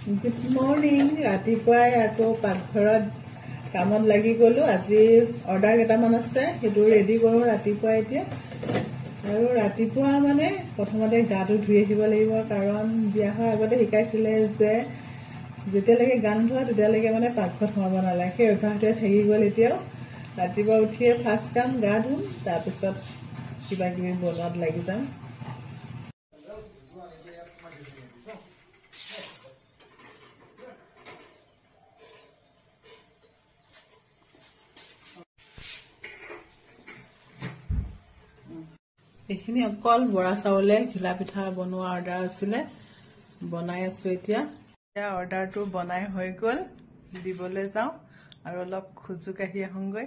Good morning. ৰাতিপুৱাই আকৌ পাকঘৰত কামত লাগি গলো। আজি অৰ্ডাৰ কেইটামান আছে, সেইটো ৰেডি কৰো ৰাতিপুৱা এতিয়া। আৰু ৰাতিপুৱা মানে প্ৰথমতে গাটো ধুই আহিব লাগিব, কাৰণ বিয়া হোৱাৰ আগতে শিকাইছিলে যে যেতিয়ালৈকে গা নোধোৱা তেতিয়ালৈকে মানে পাকঘৰত সোমাব নালাগে। সেই অভ্যাসটোৱে থাকি গ'ল। এতিয়াও ৰাতিপুৱা উঠিয়ে ফাৰ্ষ্ট কাম গা ধুম, তাৰপিছত কিবা কিবি বনোৱাত লাগি যাম। এইখিনি অকল বৰা চাউলে ঘিলা পিঠা বনোৱা অৰ্ডাৰ আছিলে, বনাই আছো এতিয়া। অৰ্ডাৰটো বনাই হৈ গ'ল, দিবলৈ যাওঁ আৰু অলপ খোজো কাঢ়ি আহোঁগৈ।